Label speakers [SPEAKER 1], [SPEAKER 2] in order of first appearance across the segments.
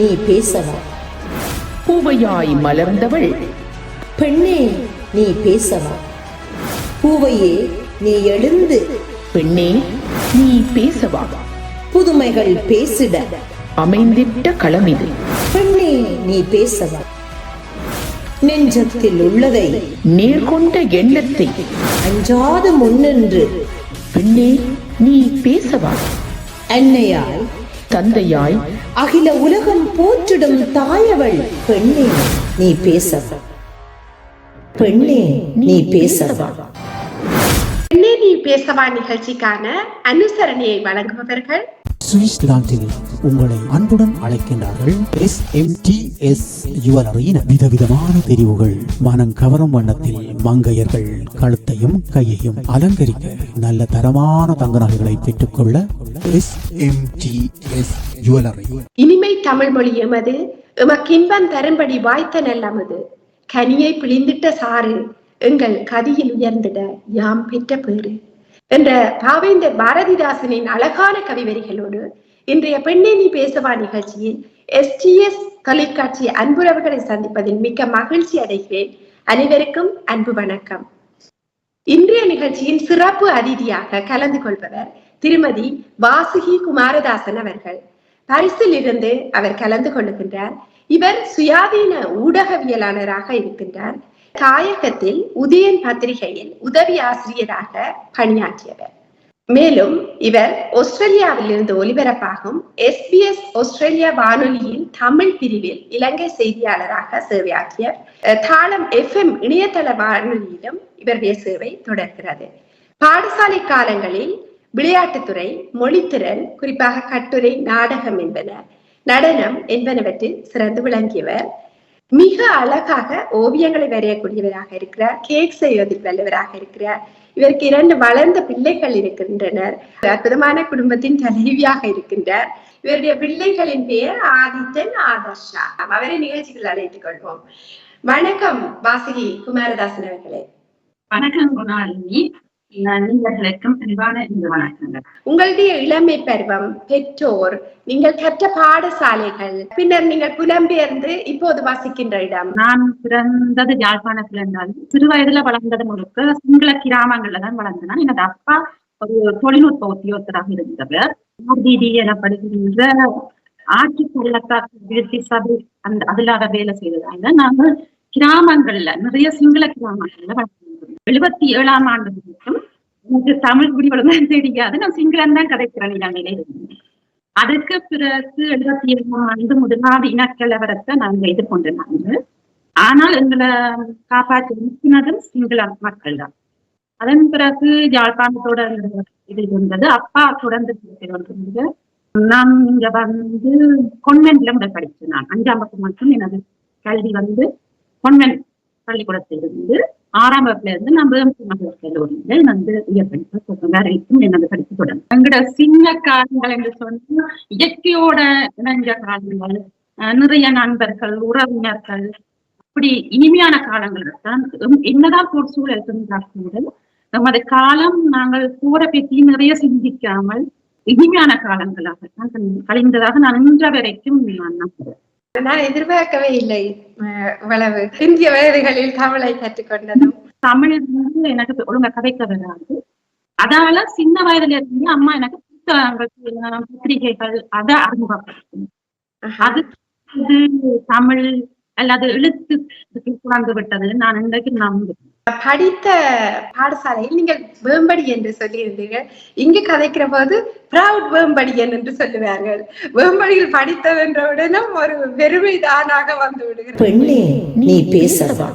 [SPEAKER 1] நீ பேசவா?
[SPEAKER 2] பூவையாய் மலர்ந்தவள்
[SPEAKER 1] பெண்ணே நீ பேசவா? பூவையே நீ எழுந்து
[SPEAKER 2] பெண்ணே நீ பேசவா?
[SPEAKER 1] புதுமைகள் பேசிட
[SPEAKER 2] அமைந்திட்ட களமிது.
[SPEAKER 1] பெண்ணே நீ பேசவா? நெஞ்சத்தில் உள்ளதை
[SPEAKER 2] நேர்கொண்ட எண்ணத்தை
[SPEAKER 1] அஞ்சாது முன்னின்று
[SPEAKER 2] பெண்ணே நீ பேசவா?
[SPEAKER 1] அன்னையாய்
[SPEAKER 2] தந்தையாய்
[SPEAKER 1] அகில உலகம் போற்றிடும் தாயவள் பெண்ணே நீ பேசவா? பெண்ணே நீ பேசவா?
[SPEAKER 3] பெண்ணே நீ பேசவா நிகழ்ச்சிக்கான அனுசரணையை வழங்குபவர்கள்
[SPEAKER 4] சுவிட்சர்லாந்தில் உங்களை அன்புடன் அழைக்கின்றார்கள். SMTS ஜுவல்லரியின் விதவிதமான தெரிவுகள், மனம் கவரும் வண்ணத்தில் மங்கையர்கள் கழுத்தையும் கையையும் அலங்கரிக்க நல்ல தரமான தங்க நகைகளை பெற்றுக்கொள்ள SMTS ஜுவல்லரி.
[SPEAKER 3] இனிமை தமிழ் மொழி எமது, எமக்கின்பம் தரும்படி வாய்த்த நல்லமது. கனியை பிழிந்திட்ட சாறு எங்கள் கதியில் உயர்ந்திட யாம் பெற்ற பேறு என்ற பாவேந்தர் பாரதிதாசனின் அழகான கவிவரிகளோடு இன்றைய பெண்ணே நீ பேசவா நிகழ்ச்சியில் STS தொலைக்காட்சி அன்புறவுகளை சந்திப்பதில் மிக்க மகிழ்ச்சி அடைகிறேன். அனைவருக்கும் அன்பு வணக்கம். இன்றைய நிகழ்ச்சியின் சிறப்பு அதிதியாக கலந்து கொள்பவர் திருமதி வாசுகி குமாரதாசன் அவர்கள். பாரிஸில் இருந்து அவர் கலந்து கொள்ளுகின்றார். இவர் சுயாதீன ஊடகவியலாளராக இருக்கின்றார். தாயகத்தில் உதயன் பத்திரிகையில் உதவி ஆசிரியராக பணியாற்றியவர். மேலும் இவர் ஆஸ்திரேலியாவில் இருந்து ஒலிபரப்பாகும் SBS ஆஸ்திரேலியா வானொலியின் தமிழ் பிரிவில் இலங்கை செய்தியாளராக சேவையாற்றிய தாளம் FM இணையதள வானொலியிலும் இவருடைய சேவை தொடர்கிறது. பாடசாலை காலங்களில் விளையாட்டுத்துறை, மொழித்திறன், குறிப்பாக கட்டுரை, நாடகம் என்பன, நடனம் என்பனவற்றில் சிறந்து விளங்கியவர். மிக அழகாக ஓவியங்களை வரையக்கூடியவராக இருக்கிறார். கேக் செய்வதில் வல்லவராக இருக்கிறார். இவருக்கு 2 வளர்ந்த பிள்ளைகள் இருக்கின்றனர். அற்புதமான குடும்பத்தின் தலைவியாக இருக்கின்றார். இவருடைய பிள்ளைகளின் பெயர் ஆதித்தன், ஆதர்ஷா. அவரை நிகழ்ச்சிகள் அழைத்துக் கொள்வோம். வணக்கம் வாசுகி குமாரதாசன் அவர்களே.
[SPEAKER 5] வணக்கம் குணாலினி. நீங்களுக்கும் அன்பான இந்த வணக்கங்கள்.
[SPEAKER 3] உங்களுடைய இளமை பருவம், பெற்றோர், நீங்கள் கற்ற பாடசாலைகள், பின்னர் நீங்கள் புலம்பெயர்ந்து இப்போது வசிக்கின்ற இடம்.
[SPEAKER 5] நான் பிறந்தது யாழ்ப்பாணத்துல இருந்தாலும் சிறு வயதுல வளர்ந்தது முழுக்க சிங்கள கிராமங்கள்ல தான் வளர்ந்தேன். எனது அப்பா ஒரு தொழில்நுட்ப உத்தியோகத்தராக இருந்தவர். எனப்படுகின்ற ஆட்சி பள்ளத்தாக்கு விருத்தி சபை அதுல வேலை செய்ததாங்க நாங்கள் கிராமங்கள்ல நிறைய சிங்கள கிராமங்கள்ல வளர்ந்தோம். 77ஆம் ஆண்டு வரைக்கும் எனக்கு தமிழ் குடிவளம் தெரியாது. நான் சிங்களம் தான் கதைக்கிறேன் இலங்கையில இருந்தேன். அதுக்கு பிறகு 77ஆம் ஆண்டு முதலாவது இனக்கலவரத்தை நாங்க எதிர்கொண்டிருந்தாங்க. ஆனால் எங்களை காப்பாற்றினதும் சிங்கள மக்கள் தான். அதன் பிறகு யாழ்ப்பாணத்தோட இது இருந்தது. அப்பா தொடர்ந்து இருந்தது. நான் இங்க வந்து கொன்வென்ட்ல முதல் படிச்சேன். நான் 5ஆம் வகுப்பு மட்டும் எனது கல்வி வந்து கொன்வென்ட் பள்ளிக்கூடத்தில் இருந்து 6ஆம் வகுப்புல இருந்து நான் கல்லூரியில வந்து உயர்படிப்பு வரைக்கும் எனது படிப்பு தொடர்ந்து. எங்களோட சின்ன காலங்கள் என்று சொன்னா இயற்கையோட இணைஞ்ச காலங்கள், நிறைய நண்பர்கள், உறவினர்கள், அப்படி இனிமையான காலங்கள் தான். என்னதான் ஒரு சூழல் இருந்தால் கூட நமது காலம் நாங்கள் கூற பற்றி நிறைய சிந்திக்காமல் இனிமையான காலங்களாக தான் கழிந்ததாக நான் இன்ற வரைக்கும் நான் நம்புறேன்.
[SPEAKER 3] நான் எதிர்பார்க்கவே இல்லை இவ்வளவு இந்திய வயதுகளில் தமிழை கற்றுக்கொண்டதும்.
[SPEAKER 5] தமிழ் வந்து எனக்கு ஒழுங்கா கதைக்க வராது. அதால சின்ன வயதுல இருந்து அம்மா எனக்கு புத்தகங்கள், பத்திரிகைகள் அதை அறிமுகப்படுத்தும். அது தமிழ் அல்லது எழுத்து குழந்து விட்டது நான் இன்றைக்கு நம்புகிறேன்.
[SPEAKER 3] படித்த பாடசாலையில் நீங்கள் வேம்படி என்று சொல்லியிருந்தீர்கள். இங்கு கதைக்கிற போது ப்ரவுட் வேம்படியன் என்று சொல்லுவார்கள். வேம்படியில் படித்ததென்றவுடனும் ஒரு பெருமை தானாக வந்து விடுகிறது.
[SPEAKER 1] பெண்ணே நீ பேசவா?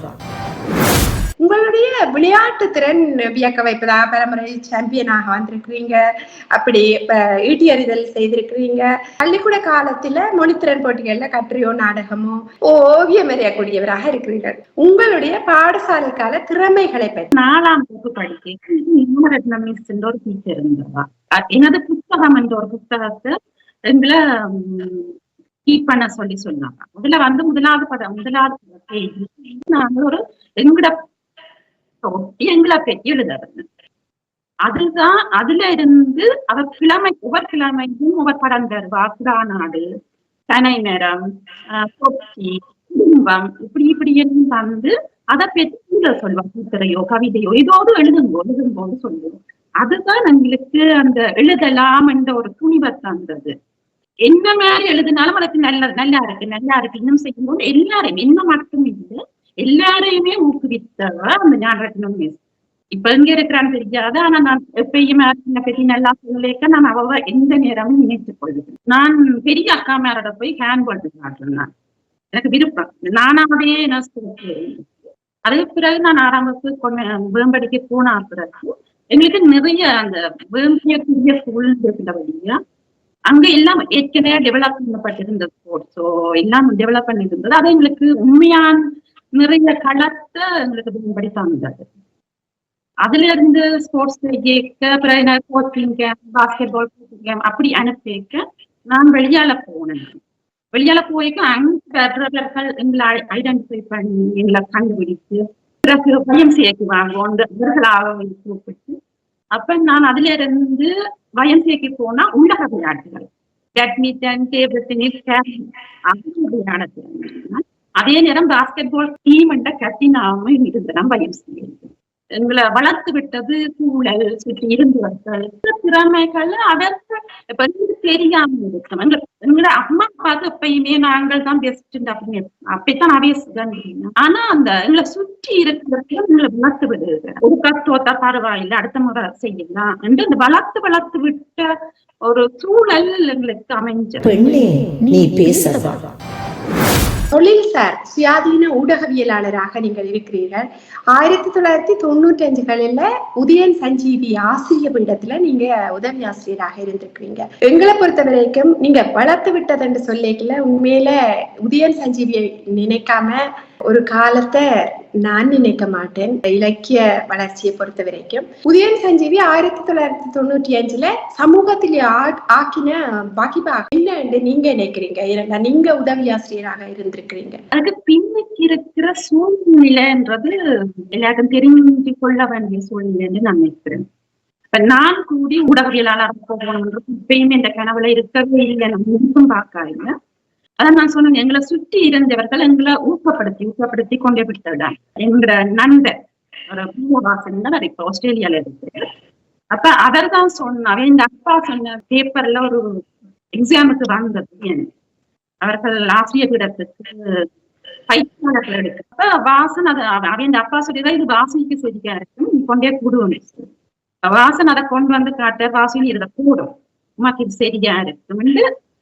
[SPEAKER 3] உங்களுடைய விளையாட்டு திறன் வியக்க வைப்பதா? பரம்பரை சாம்பியனாக வந்திருக்கிறீங்க, அப்படி ஈட்டி அறிதல் செய்திருக்கிறீங்க. பள்ளிக்கூட காலத்துல மொழித்திறன் போட்டிகள்ல கட்டுரையோ நாடகமோ ஓவியம் வரையக்கூடியவராக இருக்கிறீர்கள். உங்களுடைய பாடசாலை கால திறமைகளை பற்றி.
[SPEAKER 5] 4ஆம் வகுப்பு படிக்க ஒரு டீச்சர் இருந்தவா. எனது புத்தகம் என்ற ஒரு புத்தகத்தை எங்களை கீப் பண்ண சொல்லி சொன்னாங்க. அதுல வந்து முதலாவது நாங்கள் ஒரு எங்களை பற்றி எழுதுறது. அதுதான் அதுல இருந்து அவர் கிழமை ஒவ்வொரு கிழமையும் ஒவ்வொரு படம் தருவா. புறா நாடு, பனை மரம், தொட்டி, குடும்பம், இப்படி எல்லாம் தந்து அதை பெற்று சொல்லுவாங்க. சித்திரையோ கவிதையோ ஏதோடு எழுதும்போது சொல்லுவோம். அதுதான் எங்களுக்கு அந்த எழுதலாம் என்ற ஒரு துணிவை தந்தது. என்ன மாதிரி எழுதினாலும் அதுக்கு நல்லா இருக்கு இன்னும் செய்யும்போது எல்லாரையும் என்ன மட்டும் இல்லை எல்லாரையுமே ஊக்குவித்தவ அந்த ஞானரத்னம் மிஸ். இப்ப எங்க இருக்கிறான்னு தெரியாது. ஆனா நான் எப்பயுமே பற்றி நல்லா சொல்லிக்க நான் அவ எந்த நேரமும் நினைத்துக் கொள்கிறேன். நான் பெரிய அக்கா மேரோட போய் ஹேண்ட் போல்டு காட்டுறேன். எனக்கு விருப்பம் நானாவே அதுக்கு பிறகு நான் 6ஆம் வகுப்பு வேம்படிக்கு போன பிறகு எங்களுக்கு நிறைய அந்த வேம்பிய ஸ்கூல் வழியா அங்க எல்லாம் ஏற்கனவே டெவலப் பண்ணப்பட்டிருந்த ஸ்போர்ட்ஸோ எல்லாம் டெவலப் பண்ணிருந்தது. அது எங்களுக்கு உண்மையான நிறைய களத்தை எங்களுக்கு வேம்படி தந்தது. அதுல இருந்து ஸ்போர்ட்ஸ் கேட்க coaching camp, basketball game அப்படி அனுப்பிக்க நான் வெளியால போனேன். வெளியால போய்க்க அங்க எங்களை ஐடென்டிஃபை பண்ணி எங்களை கண்டுபிடிச்சு பிறகு YMCA வாங்குவோம் அவர்களாக கூப்பிட்டு. அப்ப நான் அதுல இருந்து YMCA போனா உலக விளையாட்டுகள் பேட்மிண்டன், டேபிள் டென்னிஸ், விளையாட. அதே நேரம் பாஸ்கெட் பால் டீம் என்ற கட்டினாம இருந்தேன். YMCA எங்களை வளர்த்து விட்டது சூழல், சுற்றி இருந்தவர்கள், திறமைகள் அதற்கு தெரியாம இருக்கும். எங்களை அம்மா அப்பாவுக்கு எப்பயுமே நாங்கள் தான் பெஸ்ட் அப்படின்னு அப்படித்தான் நிறைய. ஆனா அந்த எங்களை சுற்றி இருக்கிறது எங்களை வளர்த்து விடுது. ஒரு கத்தோத்தா பரவாயில்லை அடுத்த முறை செய்யலாம் என்று அந்த வளர்த்து விட்ட ஒரு சூழல் எங்களுக்கு அமைஞ்சது.
[SPEAKER 1] பெண்ணே நீ பேசவா.
[SPEAKER 3] தொழில்சார் சுயாதீன ஊடகவியலாளராக நீங்கள் இருக்கிறீர்கள். 1995களில் உதயன் சஞ்சீவி ஆசிரிய பீடத்துல நீங்க உதவி ஆசிரியராக இருந்திருக்கிறீங்க. எங்களை பொறுத்த வரைக்கும் நீங்க வளர்த்து விட்டது என்று சொல்லிக்கல உண்மையில உதயன் சஞ்சீவியை நினைக்காம ஒரு காலத்தை நான் நினைக்க மாட்டேன். இலக்கிய வளர்ச்சியை பொறுத்த வரைக்கும் உதயன் சஞ்சீவி 1995ல சமூகத்திலே ஆக்கின வகிபாக என்ன என்று நீங்க நினைக்கிறீங்க? நீங்க உதவி ஆசிரியராக இருந்திருக்கிறீங்க.
[SPEAKER 5] அதுக்கு பின்னுக்கு இருக்கிற சூழ்நிலைன்றது எல்லாருக்கும் தெரிஞ்சு கொள்ள வேண்டிய சூழ்நிலைன்னு நான் நினைக்கிறேன். இப்ப நான் கூடி ஊடகவியலாளர் போகணும்ன்றது இப்பயுமே இந்த கனவுல இருக்கவே இல்லை. நம்ம முழுக்கும் பார்க்காங்க. அதான் நான் சொன்னேன், எங்களை சுற்றி இருந்தவர்கள் எங்களை ஊக்கப்படுத்தி கொண்டே விட்டுடா. எங்க நண்பர் ஒரு பூவாசன் தான் இப்ப ஆஸ்திரேலியால இருக்கு. அப்ப அவர் தான் சொன்னார், எங்க அப்பா சொன்ன பேப்பர்ல ஒரு எக்ஸாமுக்கு வந்தது. அவர்கள் ஆசிரியர் பீடத்துக்கு பயிற்சியாளர்கள் எடுக்க. அப்ப வாசன் அதை அவன் அப்பா சொல்லிதான் இது வாசனுக்கு சரியா இருக்கும், நீ கொண்டே கூடுவோம். வாசன் அதை கொண்டு வந்து காட்ட வாசன் இதை கூடும் உமாக்கு இது சரியா இருக்கும்.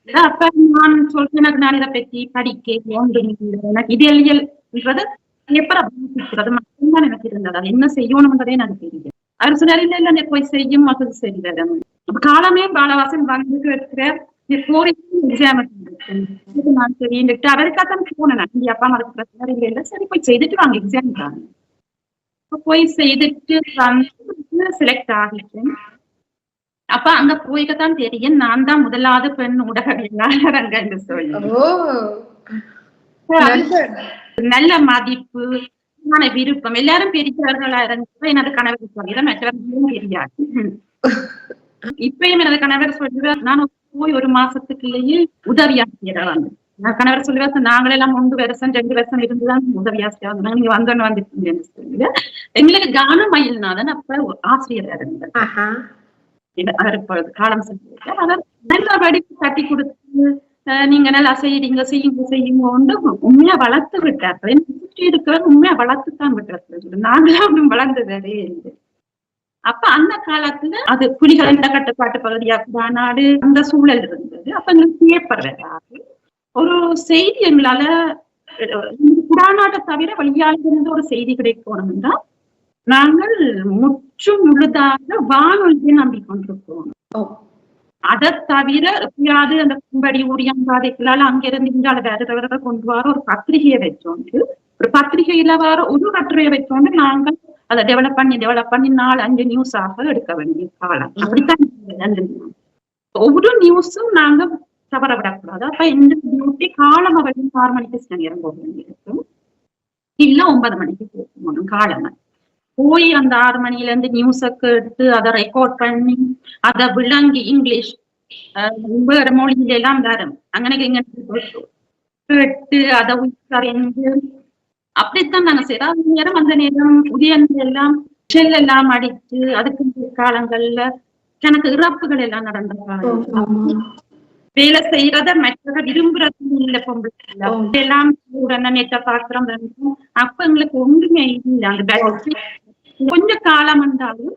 [SPEAKER 5] அப்ப நான் சொல்றேன், எனக்கு நான் இதை பற்றி படிக்க எனக்கு இதழியல்ன்றது பேப்பரை பாதிக்கிறது மட்டும்தான் எனக்கு இருந்தது. அது என்ன செய்யணும்ன்றதே எனக்கு தெரியும். அவர் சொன்னார், இல்ல இல்ல போய் செய்யும் அது சரி வரும். அப்ப காலமே பாலவாசன் வந்து இருக்கிற எக்ஸாம் நான் சரின்ட்டு அவருக்காத்தான் போனேன். அப்பா அம்மா பிரச்சனை இல்லை, சரி போய் செய்துட்டு வாங்க எக்ஸாம் தாங்க. போய் செய்துட்டு வந்து செலக்ட் ஆகிட்டேன். அப்ப அங்க போய்க்கத்தான் தெரியும் நான் தான் முதலாவது பெண் ஊடகவியலாளர் அங்க என்று சொல்லி. நல்ல மதிப்பு, விருப்பம், எல்லாரும் பெரியவர்களா இருந்தப்ப எனது கணவர் சொல்லிதான் மற்றவர்களும் தெரியாது. இப்பயும் எனது கணவர் சொல்லுவார், நான் போய் 1 மாசத்துக்குள்ளேயே உதவி ஆசிரியரா வந்தேன். நான் கணவர் சொல்லுவார், நாங்களெல்லாம் 1 வருஷம் 2 வருஷம் இருந்துதான் உதவி ஆசிரியரா வந்தோம், நீங்க வந்தோன்னு வந்துட்டீங்கன்னு சொல்லி. எங்களுக்கு கானமயில்நாதன் அப்ப ஆசிரியரா இருந்தார். அவர் இப்பொழுது காலம் செஞ்சிருக்கார். அவர் நல்லபடி கட்டி கொடுத்து நீங்க நல்லா செய்யுங்க உண்மையா வளர்த்து விட்டார்கள். சுற்றி இருக்கிறவர் உண்மையா வளர்த்துத்தான் விட்டார்கள். நாங்களாம் ஒன்றும் வளர்ந்ததே இல்லை. அப்ப அந்த காலத்துல அது புலிகளின் கட்டுப்பாட்டு பகுதியாக நாடு அந்த சூழல் இருந்தது. அப்ப எங்களுக்கு ஏற்படுறாரு ஒரு செய்தி எங்களால குடாநாட்டை தவிர வழியால இருந்து ஒரு செய்தி கிடைக்கணும்னா நாங்கள் முற்றும் முழுதாக வானொலியை நம்பிக்கொண்டிருக்கிறோம். அதை தவிர எப்பயாவது அந்த கும்படி ஊரியாங்காதைகளால் அங்கிருந்து இங்கால வேறவர்கள் கொண்டு வர ஒரு பத்திரிகையை வச்சோண்டு, ஒரு பத்திரிகையில வர ஒரு கட்டுரையை வச்சோண்டு நாங்கள் அதை டெவலப் பண்ணி 4-5 நியூஸாக எடுக்க வேண்டிய காலம். அப்படித்தான் ஒவ்வொரு நியூஸும் நாங்க தவற விடக்கூடாது. அப்ப இந்த டியூட்டி காலம் அவர்கள் 6 மணிக்கு நேரம் போக வேண்டியிருக்கும், இல்ல 9 மணிக்கு போகணும். காலம் போய் அந்த 6 மணில இருந்து நியூஸ எடுத்து அதை ரெக்கார்ட் பண்ணி அதை விளங்கி இங்கிலீஷ் வேற மொழியில எல்லாம் வரும். அங்கனக்கு இங்க கேட்டு அதை உயிர்ந்து அப்படித்தான் நாங்க செய்யறோம். நேரம் அந்த நேரம் உதயன் எல்லாம் ஷெல் எல்லாம் அடிச்சு அதுக்கு காலங்கள்ல எனக்கு இறப்புகள் எல்லாம் நடந்த காலம். வேலை செய்யறத மற்ற விரும்புறது இல்ல பொம்பளை எல்லாம் நெட்ட பாக்குறோம். அப்ப எங்களுக்கு ஒன்றுமே இல்லை. அந்த கொஞ்ச காலம் என்றாலும்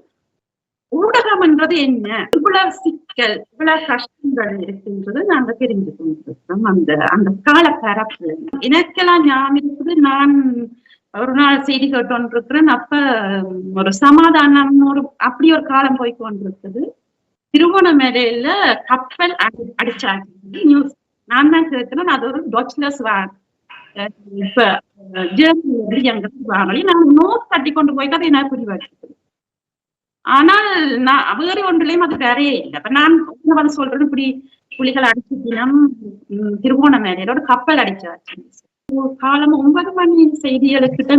[SPEAKER 5] ஊடகம் என்றது என்ன, இவ்வளவு சிக்கல் இவ்வளவு கஷ்டங்கள் இருக்குன்றது நாங்க தெரிந்து கொண்டிருக்கோம். அந்த கால பரப்பு எனக்கெல்லாம் ஞாபகம் இருக்குது. நான் ஒரு நாள் செய்தி கேட்டோன்றிருக்கிறேன். அப்ப ஒரு சமாதானம் அப்படி ஒரு காலம் போய் கொண்டிருக்குது. திருவோணமலையில கப்பல் அடிச்சாங்க நியூஸ். நான் தான் கேட்கிறேன். அது ஒரு டொச்லஸ் இப்ப ஜெர்மனி நான் நோட் தட்டி கொண்டு போயிட்டு அதை என்ன புரிவாச்சு. ஆனால் நான் வேறு ஒன்றிலையும் அது வேறையே இல்லை. அப்ப நான் சொல்றேன், இப்படி புலிகள் அடிச்சு தினம் திருவோணமலையில ஒரு கப்பல் அடிச்சாச்சு. காலம் 9 மணி செய்திகளுக்கிட்ட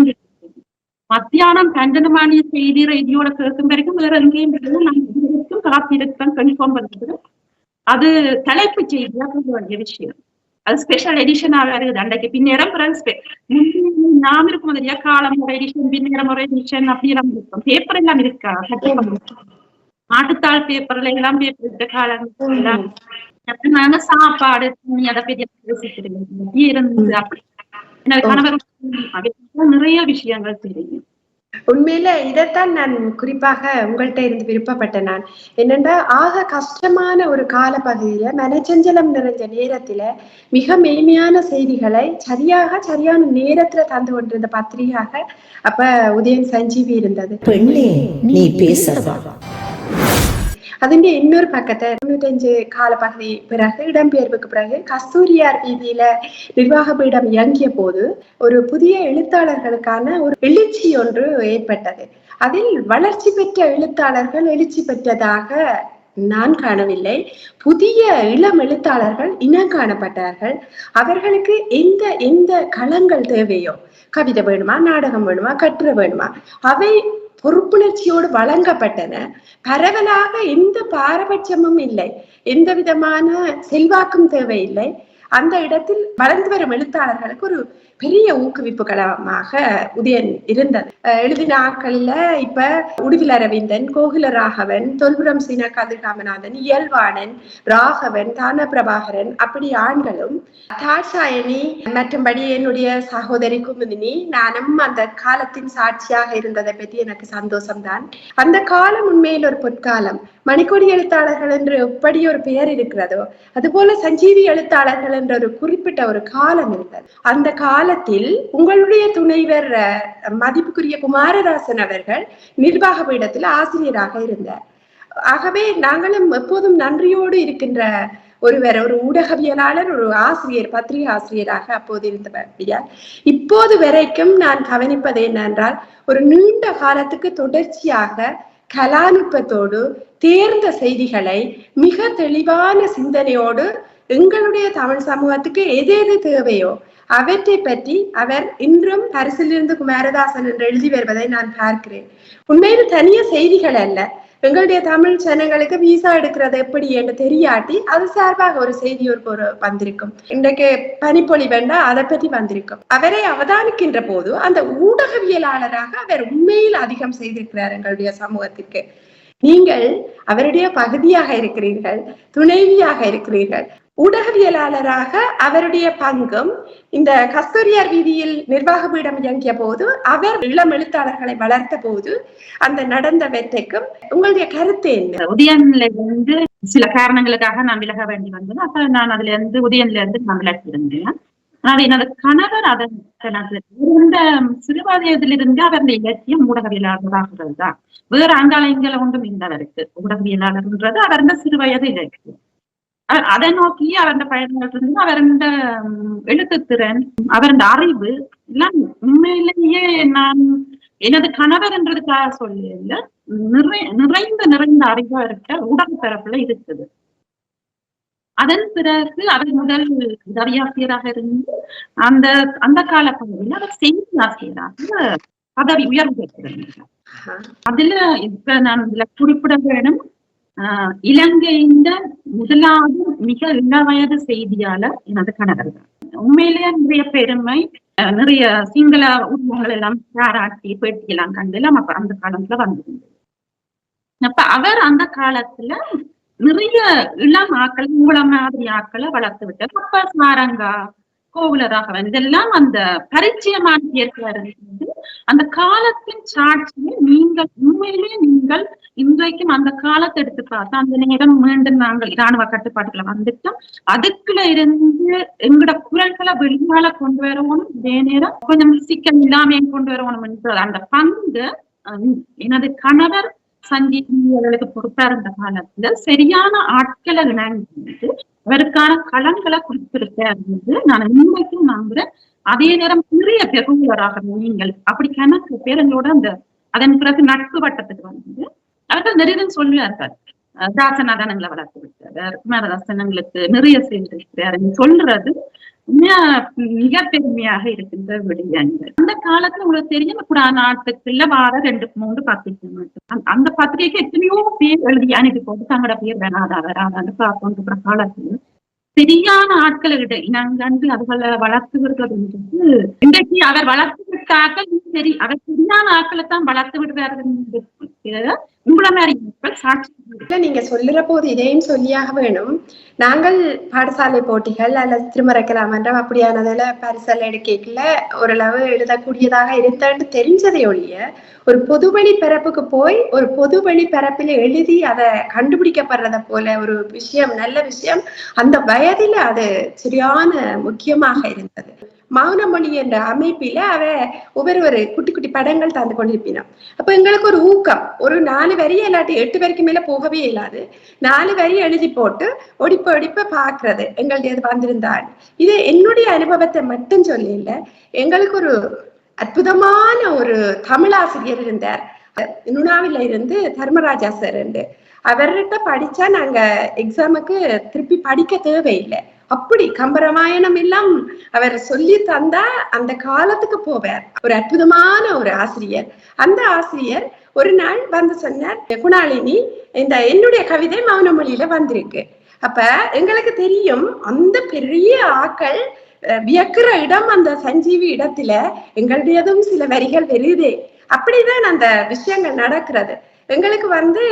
[SPEAKER 5] மத்தியானம் 12 மணி செய்தி ரேடியோட கேட்கும் வரைக்கும் வேற எங்கேயும் நான் காத்திருக்கேன் கன்ஃபார்ம் பண்றது. அது தலைப்பு செய்தியா போக வேண்டிய விஷயம். அது ஸ்பெஷல் எடிஷனா வருது. அன்றைக்கு பின்னேறம் நாம் இருக்கும் இல்லையா, காலம் ஒரு எடிஷன் பின்னேறம் ஒரு எடிஷன் அப்படி எல்லாம் இருக்கும். பேப்பர் எல்லாம் இருக்கா, மாட்டுத்தாள் பேப்பர்ல எல்லாம் பேப்பர் காலங்கள் எல்லாம் நாங்க சாப்பாடு அதை பெரிய இருந்து அப்படி கணவர் நிறைய விஷயங்கள் தெரியும்.
[SPEAKER 3] உண்மையில இதைத்தான் நான் குறிப்பாக உங்கள்கிட்ட இருந்து விருப்பப்பட்டேன். நான் என்னென்னா, ஆக கஷ்டமான ஒரு கால பகுதியில மனச்சஞ்சலம் நிறைஞ்ச நேரத்துல மிக மெய்மையான செய்திகளை சரியான நேரத்துல தந்து கொண்டிருந்த பத்திரிகையாக அப்ப உதயன் சஞ்சீவி இருந்தது.
[SPEAKER 1] பெண்ணே நீ பேசவா.
[SPEAKER 3] അതിന്റെ இன்னொரு பக்கத்தை 95 காலப்பகுதி பிறகு இடம்பெயர்வுக்கு பிறகு கஸ்தூரியார் வீதியில நிர்வாக பீடம் இயங்கிய போது ஒரு புதிய எழுத்தாளர்களுக்கான ஒரு எழுச்சி ஒன்று ஏற்பட்டது. அதில் வளர்ச்சி பெற்ற எழுத்தாளர்கள் எழுச்சி பெற்றதாக நான் காணவில்லை. புதிய இளம் எழுத்தாளர்கள் இனம் காணப்பட்டார்கள். அவர்களுக்கு எந்த களங்கள் தேவையோ, கவிதை வேணுமா, நாடகம் வேணுமா, கட்டுரை வேணுமா, அவை பொறுப்புணர்ச்சியோடு வழங்கப்பட்டன. பரவலாக எந்த பாரபட்சமும் இல்லை, எந்த விதமான செல்வாக்கும் தேவையில்லை. அந்த இடத்தில் வளர்ந்து வரும் எழுத்தாளர்களுக்கு ஒரு பெரிய ஊக்குவிப்பு களமாக உதயன் இருந்தது. எழுதின ஆட்கள்ல இப்ப உடுவில் அரவிந்தன், கோகுல ராகவன், தொல்புரம் சீன கதிர்காமநாதன், இயல்வாணன், ராகவன், தான பிரபாகரன் அப்படி ஆண்களும், தாட்சாயணி மற்றும்படி என்னுடைய சகோதரி குமுதினி, நானும் அந்த காலத்தின் சாட்சியாக இருந்ததை பற்றி எனக்கு சந்தோஷம்தான். அந்த காலம் உண்மையில் ஒரு பொற்காலம். மணிக்கொடி எழுத்தாளர்கள் என்று எப்படி ஒரு பெயர் இருக்கிறதோ அதுபோல சஞ்சீவி எழுத்தாளர்கள் என்ற ஒரு குறிப்பிட்ட ஒரு காலம் இருந்தது. அந்த காலத்தில் உங்களுடைய துணைவர் மதிப்புக்குரிய குமாரதாசன் அவர்கள் நிர்வாக பீடத்தில் ஆசிரியராக இருந்தார். ஆகவே நாங்களும் எப்போதும் நன்றியோடு இருக்கின்ற ஒரு ஊடகவியலாளர், ஒரு ஆசிரியர், பத்திரிகை ஆசிரியராக அப்போது இருந்தபடியா இப்போது வரைக்கும் நான் கவனிப்பது என்னென்றால், ஒரு நீண்ட காலத்துக்கு தொடர்ச்சியாக கலாநுட்பத்தோடு தேர்ந்த செய்திகளை மிக தெளிவான சிந்தனையோடு எங்களுடைய தமிழ் சமூகத்துக்கு எது தேவையோ அவற்றை பற்றி அவர் இன்றும் பரிசிலிருந்து குமாரதாசன் என்று எழுதி வருவதை நான் பார்க்கிறேன். உண்மையில் தனிய செய்திகள் அல்ல, எங்களுடைய தமிழ் ஜனங்களுக்கு விசா எடுக்கிறது எப்படி என்று தெரியாட்டி அது சார்பாக ஒரு செய்தி ஒரு வந்திருக்கும். இன்றைக்கு பனிப்பொழி வேண்டாம் அதை பற்றி வந்திருக்கும். அவரை அவதானிக்கின்ற போது அந்த ஊடகவியலாளராக அவர் உண்மையில் அதிகம் செய்திருக்கிறார் எங்களுடைய சமூகத்திற்கு. நீங்கள் அவருடைய பகுதியாக இருக்கிறீர்கள், துணைவியாக இருக்கிறீர்கள். ஊடகவியலாளராக அவருடைய பங்கும் இந்த கஸ்தூரியார் வீதியில் நிர்வாக பீடம் இயங்கிய போது அவர் இளம் எழுத்தாளர்களை வளர்த்த போது அந்த நடந்த வெற்றிக்கும் உங்களுடைய கருத்து என்ன?
[SPEAKER 5] உதயன்ல இருந்து சில காரணங்களுக்காக நான் விலக வேண்டி வந்தேன். அப்ப நான் அதுல இருந்து உதயன்ல இருந்து நான் விலகி இருந்தேன். ஆனால் எனது கணவர் அதன் இந்த சிறுவயதிலிருந்து அவருடைய இலக்கியம் ஊடகவியலாளராகிறது தான். வேறு அங்காலயங்கள் ஒன்றும் இல்லை அவருக்கு. ஊடகவியலாளர்ன்றது அவருடைய சிறுவயது இலக்கியம். அதை நோக்கி அவருடைய பயணங்கள் இருந்து அவருடைய எழுத்துத்திறன், அவருடைய அறிவு எல்லாம் உண்மையிலேயே நான் எனது கணவர் என்றதுக்காக சொல்ல நிறைந்த அறிவு அவர்கிட்ட ஊடக தரப்புல இருக்குது. அதன் பிறகு அவர் முதல் உதவியாசிரியராக இருந்து அந்த கால பகுதியில் அவர் செய்தி ஆசிரியராக பதவி உயர்வு பெற்றிருந்தார். அதுல இப்ப நான் இதுல குறிப்பிட வேணும், இலங்கையின் முதலாவது மிக இளவயது செய்தியாளர் எனது கணவர் தான். உண்மையிலேயே நிறைய பெருமை, நிறைய சிங்கள உருவங்கள் எல்லாம் பாராட்டி பேட்டியெல்லாம் கண்டு எல்லாம் அப்ப அந்த காலத்துல வந்திருந்தது. அப்ப அவர் அந்த காலத்துல நிறைய இளம் ஆக்கள் உங்கள மாதிரி ஆக்களை வளர்த்து விட்டார். அப்ப சாரங்கா, கோகுலராகவன் இதெல்லாம் அந்த பரிச்சயமான இயற்கையா இருந்தது. அந்த காலத்தின் சாட்சியை நீங்கள் உண்மையிலே நீங்கள் இன்றைக்கும் அந்த காலத்தை எடுத்து பார்த்தா அந்த நேரம் மீண்டும் நாங்கள் இராணுவ கட்டுப்பாட்டுகளை வந்துட்டோம். அதுக்குள்ள இருந்து எங்களோட குரல்களை வெளியால கொண்டு வரணும், இதே நேரம் கொஞ்சம் சிக்கல் இல்லாம கொண்டு வரணும் என்ற அந்த பங்கு எனது கணவர் சஞ்சீவிகளுக்கு பொறுப்பா இருந்த காலத்துல சரியான ஆட்களை இணைந்து அவருக்கான களங்களை கொடுத்திருக்கிறது. நான் உண்மைக்கும் நம்புறேன். அதே நேரம் நிறைய பெருங்களாக நீங்கள் அப்படி கணக்கு பேரங்களோட அந்த அதன் பிறகு நட்பு வட்டத்துக்கு வந்து அவர்கள் நிறைய சொல்லுவார்கள். தாசநாதனங்களை வளர்த்து விட்டார், குமாரதாசனங்களுக்கு நிறைய செய்திருக்கிறார் சொல்றது மிக பெருமையாக இருக்கின்ற விடயங்கள். அந்த காலத்துல உங்களுக்கு தெரியும், நாட்டுக்குள்ள வார 2-3 பத்திரிகை மட்டும். அந்த பத்திரிகைக்கு எத்தனையோ பேர் எழுதி அனுப்பி போட்டு தங்களோட பேர் வேணாதா வராதான்னு பார்க்கின்ற காலத்துல சரியான ஆட்களை விட இனங்கண்டு அவர்களை வளர்த்து விடுறதுன்றது இன்றைக்கு அவர் வளர்த்து விட்டாக்கள் சரி, அவர் சரியான ஆட்களை தான் வளர்த்து விடுவார்கள். உங்களை மாதிரி சாட்சி
[SPEAKER 3] நீங்க சொல்லுற போது இதையும் சொல்லியாக வேணும். நாங்கள் பாடசாலை போட்டிகள் அல்லது திருமறை கலாமன்றம் அப்படியானதுல பரிசல் எடுக்கல ஓரளவு எழுதக்கூடியதாக இருந்தேன்னு தெரிஞ்சதை ஒழிய ஒரு பொதுவெளி பரப்புக்கு போய் ஒரு பொதுவெளி பரப்பில எழுதி அதை கண்டுபிடிக்கப்படுறத போல ஒரு விஷயம், நல்ல விஷயம் அந்த வயதில அது சரியான முக்கியமாக இருந்தது. மௌனமொழி என்ற அமைப்பில அவ ஒவ்வொரு குட்டி குட்டி படங்கள் தந்து கொண்டிருப்பினோம். அப்ப எங்களுக்கு ஒரு ஊக்கம், ஒரு 4 வரி இல்லாட்டி 8 வரைக்கு மேல போகவே இல்லாது 4 வரி எழுதி போட்டு ஒடிப்ப பாக்குறது எங்களுடைய வந்திருந்தாள். இது என்னுடைய அனுபவத்தை மட்டும் சொல்லல, எங்களுக்கு ஒரு அற்புதமான ஒரு தமிழாசிரியர் இருந்தார். நுணாவில இருந்து தர்மராஜா சார் உண்டு. அவர்கிட்ட படிச்சா நாங்க எக்ஸாமுக்கு திருப்பி படிக்க தேவையில்லை. அப்படி கம்பராமாயணம் எல்லாம் அவர் சொல்லி தந்தா அந்த காலத்துக்கு போவார். ஒரு அற்புதமான ஒரு ஆசிரியர். அந்த ஆசிரியர் ஒரு நாள் வந்து சொன்னார், குணாலினி இந்த என்னுடைய கவிதை மௌனமொழியில வந்திருக்கு. அப்ப எங்களுக்கு தெரியும் அந்த பெரிய ஆக்கள் வியக்கிற இடம் அந்த சஞ்சீவி இடத்துல எங்களுடையதும் சில வரிகள் வருதே. அப்படிதான் அந்த விஷயங்கள் நடக்கிறது. எங்களுக்கு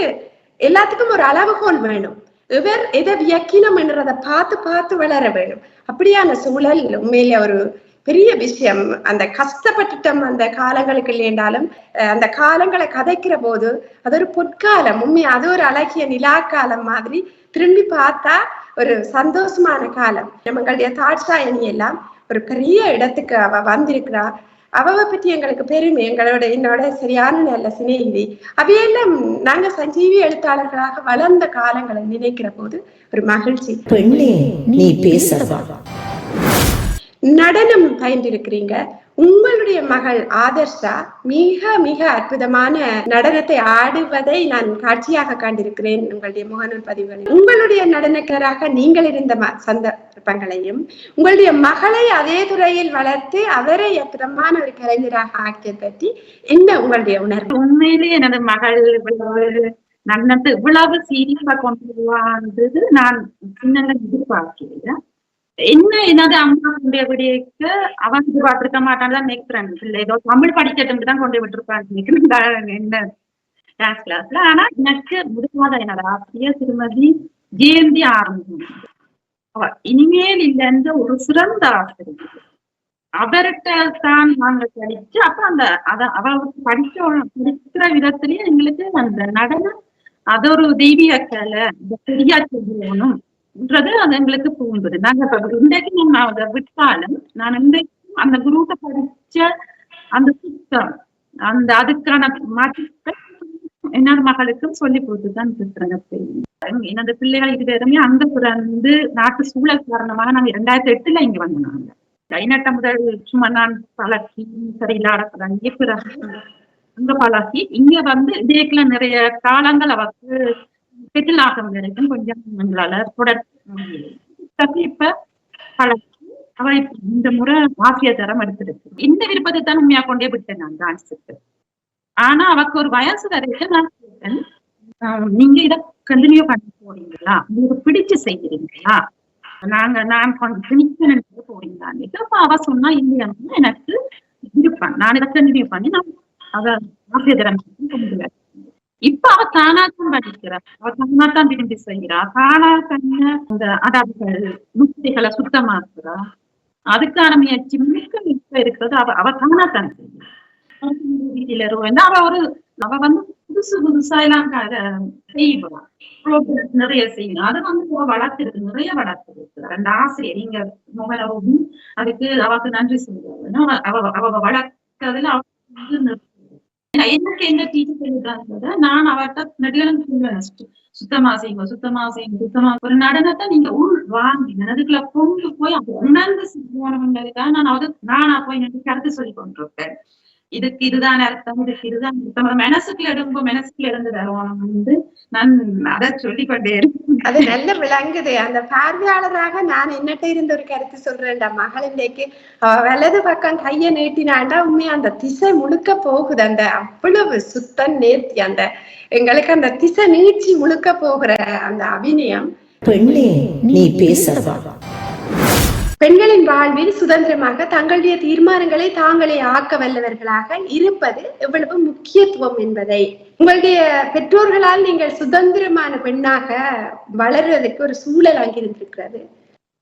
[SPEAKER 3] எல்லாத்துக்கும் ஒரு அளவுகோல் வேணும். இவர் எதை வியக்கினம் என்றதை பார்த்து வளர வேணும். அப்படியான சூழல் உண்மையில ஒரு பெரிய விஷயம். அந்த கஷ்டப்பட்டுட்டம் அந்த காலங்களுக்கு இல்லைன்றாலும் அந்த காலங்களை கதைக்கிற போது அது ஒரு பொற்காலம். உண்மையா அது ஒரு அழகிய நிலாக்காலம் மாதிரி திரும்பி பார்த்தா ஒரு சந்தோஷமான காலம். நம்மளுடைய தாட்சாயணி எல்லாம் ஒரு பெரிய இடத்துக்கு அவ வந்திருக்கிறா. அவவை பற்றி எங்களுக்கு பெருமை. என்னோட சரியான நல்ல சிநேகிதி. அவையெல்லாம் நாங்க சஞ்சீவி எழுத்தாளர்களாக வளர்ந்த காலங்களை நினைக்கிற போது ஒரு மகிழ்ச்சி.
[SPEAKER 1] பெண்ணே நீ பேசவா?
[SPEAKER 3] நடனம் பயின்றிருக்கிறீங்க. உங்களுடைய மகள் ஆதர்ஷா மிக மிக அற்புதமான நடனத்தை ஆடுவதை நான் காட்சியாக கண்டிருக்கிறேன் உங்களுடைய முகநூல் பதிவுகளில். உங்களுடைய நடனக்காராக நீங்கள் இருந்த சந்தர்ப்பங்களையும் உங்களுடைய மகளை அதே துறையில் வளர்த்து அவரை அற்புதமான ஒரு கலைஞராக ஆக்கியதை பற்றி என்ன உங்களுடைய உணர்வு?
[SPEAKER 5] உண்மையிலேயே எனது மகள் நடனத்தை இவ்வளவு சீரியஸா கொண்டு வருவான்றது நான் சின்ன எதிர்பார்க்கிறேன். என்னது அம்மா கொண்டு விடியக்க அவன் பார்த்திருக்க மாட்டான்னு நினைக்கிறேன். ஏதோ தமிழ் படிக்கிறதுக்கு தான் கொண்டு விட்டுருப்பான்னு என்ன டான்ஸ் கிளாஸ்ல. ஆனா எனக்கு முதலாவது என்னோட ஆசிரியர் திருமதி ஜெயந்தி ஆரம்பம். அவ இனிமேல் இல்லைன்ற ஒரு சிறந்த ஆசிரியர். அவர்கிட்ட தான் நாங்க படிச்சு அப்புறம் அவளுக்கு படிக்கிற விதத்திலேயே எங்களுக்கு அந்த நடனம் அது ஒரு தெய்வீக கலை சரியா செய்யணும் அது எங்களுக்கு தூண்டுது. நாங்க இன்றைக்கு நம்ம அதை விட்டாலும் நான் இன்றைக்கு அந்த குரூப்பை படிச்ச அந்த சுத்தம் அந்த அதுக்கான என்னோட மகளுக்கும் சொல்லி போட்டுதான் இருக்கிறேன். எனது பிள்ளைகள் இதுவரையுமே அந்த பிறந்து நாட்டு சூழல் காரணமாக நாங்க 2008 இங்க வந்தாங்க. கைநட்ட முதல் சும்மா நான் பழக்கி சரியில்லாத பிறகு அங்க பழகி இங்க இதேக்குள்ள நிறைய காலங்கள் அவருக்கு செட்டில் ஆகும் வரைக்கும் கொஞ்சம் எங்களால தொடர்ச்சி இப்ப பழக்கி அவ இந்த முறை ஆசிய தரம் எடுத்திருக்கு. இந்த விருப்பத்தை தான் உண்மையா கொண்டே விட்டேன் நான் டான்ஸுக்கு. ஆனா அவக்கு ஒரு வயசு வரைக்கும் நான் கேட்டேன், நீங்க இதை கண்டினியூ பண்ணி போறீங்களா, உங்களுக்கு பிடிச்சு செய்யறீங்களா, நான் கொஞ்சம் போறீங்களான்னு. அப்ப அவ சொன்னா இல்லையா, எனக்கு இருப்பான், நான் இதை கண்டினியூ பண்ணி நான் அவ ஆசிரியரம் கொண்டு. இப்ப அவ தானாத்தான் படிக்கிறா, அவ தானாத்தான் விரும்பி செய்கிறா, தானா தன்ன அந்த அடாதுகள் முட்டைகளை சுத்தமாக்குறா. அதுக்கான முயற்சி இப்ப இருக்கிறது அவ தானாத்தான் செய்யறா. அவ வந்து புதுசா எல்லாம் செய்வா, நிறைய செய்யணும். அது வந்து வளர்த்திருக்கு, நிறைய வளர்த்திருக்கு. அந்த ஆசிரியர் நீங்க முகலவும் அதுக்கு அவக்கு நன்றி சொல்லுவாங்க. அவ வளர்த்ததுல அவ எனக்கு எந்த டீச்சர் சொல்லிட்டாங்க, நான் அவர்கிட்ட நெடுகளும் சொல்லுவேன், சுத்தமா செய்யுங்க. ஒரு நடனத்தை நீங்க உள் வாங்கி அதுக்குள்ள கொண்டு போய் உணர்ந்து போனவங்களுக்காக நானா போய் கருத்து சொல்லி கொண்டிருப்பேன். இதுக்கு இதுதான் அர்த்தம், இதுக்கு இதுதான் அர்த்தம். மனசுக்குள்ள இருந்து தருவானம் வந்து நான் அதை சொல்லிக்கொண்டே இருக்கேன்.
[SPEAKER 3] அது நல்ல விளங்குது. அந்த பார்வையாளராக நான் என்னட்ட இருந்த ஒரு கருத்து சொல்றேன்டா, மகள் இன்னைக்கு வலது பக்கம் கையை நீட்டினாண்டா உண்மையா அந்த திசை முழுக்க போகுது. அந்த அவ்வளவு சுத்தம் நேர்த்தி, அந்த எங்களுக்கு அந்த திசை நீட்சி முழுக்க போகிற அந்த அபிநயம்.
[SPEAKER 1] பெண்ணே நீ பேசவா?
[SPEAKER 3] பெண்களின் வாழ்வில் சுதந்திரமாக தங்களுடைய தீர்மானங்களை தாங்களே ஆக்க வல்லவர்களாக இருப்பது எவ்வளவு முக்கியத்துவம் என்பதை உங்களுடைய பெற்றோர்களால் நீங்கள் சுதந்திரமான பெண்ணாக வளர்வதற்கு ஒரு சூழல் அங்கிருந்திருக்கிறது.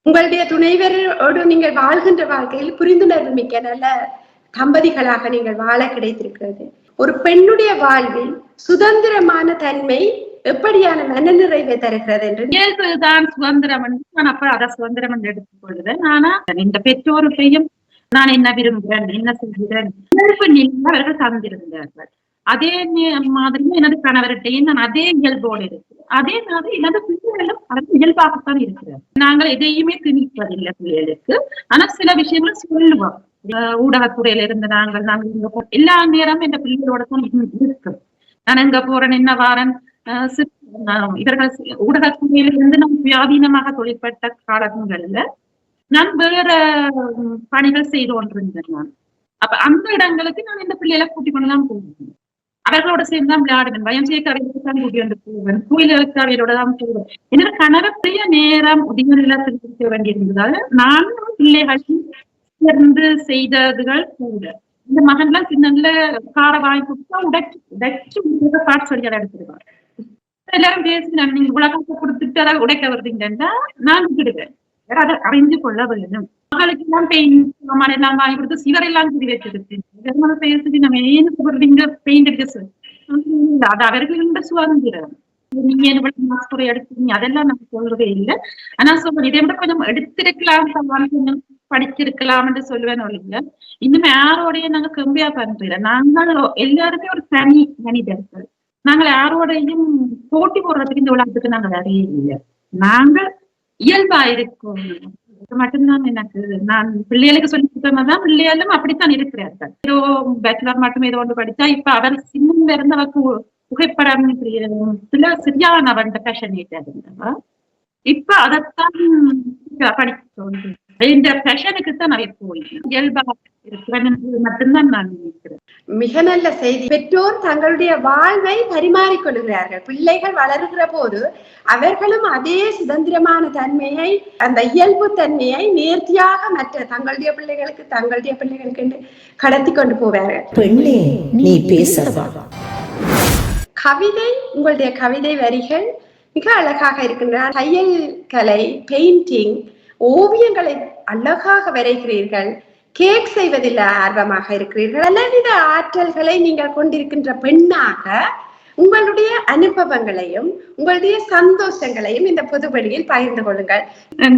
[SPEAKER 3] உங்களுடைய துணைவரோடு நீங்கள் வாழ்கின்ற வாழ்க்கையில் புரிந்துணர்வு மிக்க நல்ல தம்பதிகளாக நீங்கள் வாழ கிடைத்திருக்கிறது. ஒரு பெண்ணுடைய வாழ்வில் சுதந்திரமான தன்மை எப்படியான மனநிறைவை தருகிறது என்று
[SPEAKER 5] இயல்புதான் சுதந்திரம் என்று நான் அப்ப அதை சுதந்திரம் என்று எடுத்துக்கொள்கிறேன். ஆனா இந்த பெற்றோருக்கையும் நான் என்ன விரும்புகிறேன், என்ன செய்கிறேன், இயல்பு நிலையில் அவர்கள் தந்திருந்தார்கள். அதே மாதிரியும் எனது கணவர்கிட்டையும் நான் அதே இயல்போடு இருக்கிறேன். அதே மாதிரி எனது பிள்ளைகளும் அவர்கள் இயல்பாகத்தான் இருக்கிறார். நாங்கள் எதையுமே திணிப்பதில்லை பிள்ளைகளுக்கு. ஆனா சில விஷயங்கள் சொல்லுவோம். ஊடகத்துறையில இருந்து நாங்கள் எல்லா நேரமும் என்ற பிள்ளைகளோட தான் இருக்கு. நான் எங்க போறேன், என்ன வாரன், இவர்கள் ஊடகத்துறையில இருந்து நம் சுயாதீனமாக தொழிற்பட்ட காலங்கள்ல நான் வேற பணிகள் செய்து கொண்டிருந்தேன். நான் அப்ப அந்த இடங்களுக்கு நான் இந்த பிள்ளைகளை கூட்டிக் கொண்டுதான் போவேன். அவர்களோட சேர்ந்து தான் விளையாடுவேன். வயம் சேர்க்க அவைகளுக்கு தான் கூட்டி வந்து போவேன். கோயில்களுக்கு அவையோட தான் போவேன். என்னோட கணவருடைய நேரம் உதவியில திருத்த வேண்டியிருந்ததால் நான் பிள்ளைகள் சேர்ந்து செய்ததுகள் கூட. இந்த மகன்லாம் சின்ன கார வாங்கி கொடுத்தா உடைச்சு பாட்டு சொல்லி எடுத்துருவாங்க. எல்லாரும் பேசினாங்க, நீங்க உலகத்தை கொடுத்துட்டு அதை உடைக்க வருவீங்கன்னா நான் விடுவேன், அதை அறிந்து கொள்ள வேண்டும். மகளுக்கு எல்லாம் பெயிண்ட் சாமான எல்லாம் வாங்கி கொடுத்து சிவர் எல்லாம் சொல்லி வச்சிருக்கு. பேசி நம்ம ஏன்னு சொல்றீங்க பெயிண்ட் அடிக்க சொல்லி, அது அவர்களுடைய சுதந்திரம். நீங்க என்ன துறை எடுத்துருங்க அதெல்லாம் நம்ம சொல்றதே இல்லை. ஆனா சொல்றேன் இதை விட கொஞ்சம் எடுத்திருக்கலாம், கொஞ்சம் படிச்சிருக்கலாம் என்று சொல்லுவேன். ஒழிங்க இன்னும் யாரோடைய நாங்க கம்பியா பண்றோம். நாங்கள் எல்லாருமே ஒரு தனி மனிதர்கள். நாங்கள் யாரோடையும் போட்டி போடுறதுக்கு இந்த உலகத்துக்கு நாங்கள் நிறைய இல்லை. நாங்கள் இயல்பா இருக்கோம். மட்டும்தான் எனக்கு நான் பிள்ளைகளுக்கு சொல்லி கொடுத்ததான் பிள்ளைகளும் அப்படித்தான் இருக்கிறார்கள். ஏதோ பேச்சுலர் மட்டும் ஏதோ ஒன்று படிச்சா இப்ப அவர் சின்ன இருந்தவருக்கு புகைப்படம் சரியான அவன் பேஷனேட் இருந்தவா இப்ப அதைத்தான் படிக்க இந்த பேஷனுக்கு தான் நிறைய போய் இயல்பா இருக்கிறேன் மட்டும்தான் நான் நினைக்கிறேன்.
[SPEAKER 3] மிக நல்ல செய்தி. பெற்றோர் தங்களுடைய வாழ்வை பரிமாறிக்கொள்கிறார்கள். பிள்ளைகள் வளருகிற போது அவர்களும் அதே சுதந்திரமான தன்மையை, அந்த இயல்பு தன்மையை நேர்த்தியாக மற்ற தங்களுடைய பிள்ளைகளுக்கு கடத்தி கொண்டு போவார்கள்.
[SPEAKER 1] பெண்ணே நீ பேசவா?
[SPEAKER 3] கவிதை, உங்களுடைய கவிதை வரிகள் மிக அழகாக இருக்கின்றன. தையல் கலை, பெயிண்டிங், ஓவியங்களை அழகாக வரைகிறீர்கள். கேக் செய்வதில் ஆர்வமாக இருக்கிறீர்கள். பலவித ஆற்றல்களை நீங்கள் கொண்டிருக்கின்ற பெண்ணாக உங்களுடைய அனுபவங்களையும் உங்களுடைய சந்தோஷங்களையும் இந்த பொதுவெளியில் பகிர்ந்து கொள்ளுங்கள்.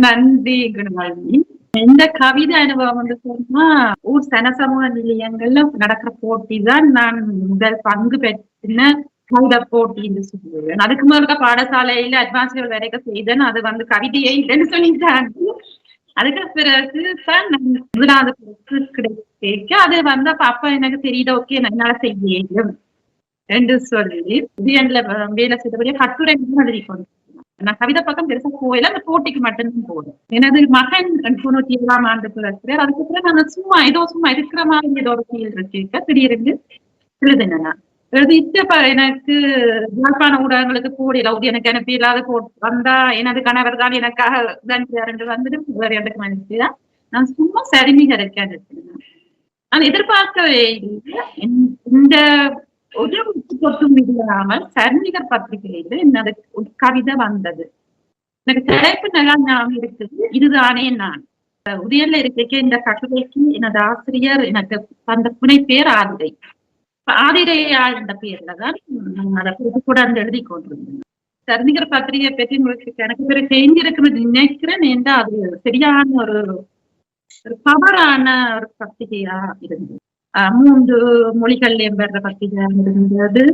[SPEAKER 5] நன்றி குணமாலினி. இந்த கவிதை அனுபவம் வந்து சொன்னா ஊர் சனசமூக நிலையங்கள்ல நடக்கிற போட்டி தான் நான் முதல் பங்கு பெற்றின கவிதை போட்டி என்று சொல்லுவேன். அதுக்கு முதல்ல பாடசாலையில அட்வான்ஸ் லெவல் வரைக்கும் செய்தேன். அது வந்து கவிதையே இல்லைன்னு சொல்லிட்டாங்க. அதுக்கு பிறகு தான் முதலாவது கிடைக்க அது வந்து அப்ப எனக்கு தெரியுது, ஓகே என்னால செய்ய என்று சொல்லி வேலை செய்தபடியே கட்டுரை எழுதி கொண்டு நான் கவிதை பக்கம் பெருசா போயில அந்த போட்டிக்கு மட்டும்தான் போதும். எனது மகன் 97ஆம் ஆண்டு பிறகு அதுக்கு பிறகு நான் சும்மா இருக்கிற மாதிரி ஏதோ ஒரு ஃபீல் இருக்க திடீர்னு எழுதுனா எழுதிட்டு எனக்கு யாழ்ப்பாண ஊடகங்களுக்கு போடல எனக்கு அனுப்பி இல்லாத வந்தா எனது கணவர் தான் எனக்காக வந்துட்டு வேற எனக்கு மனுஷன் நான் சும்மா சரிமிக இருக்கேன். நான் எதிர்பார்க்கவே இல்லை. இந்த ஒரு கொட்டும் இல்லாமல் சரிமிகர் பத்திரிகையில என்னது ஒரு கவிதை வந்தது. எனக்கு தலைப்பு நல்லா ஞாபகம் இருக்குது. இதுதானே நான் உதயல்ல இருக்க இந்த கட்டுரைக்கு எனது ஆசிரியர் எனக்கு அந்த புனை பேர் ஆதிரை. ஆதிரையாள் என்ற பேர்லதான் அதை கூட அந்த எழுதி கொண்டிருந்தேன். சரிமிகர் பத்திரிகை பற்றி உங்களுக்கு எனக்கு பேர் தெரிஞ்சிருக்கிறது நினைக்கிறேன். ஏன்னா அது சரியான ஒரு பவரான ஒரு பத்திரிகையா இருந்தது. 3 மொழிகள் என்ற பத்திரிகையா இருந்தது.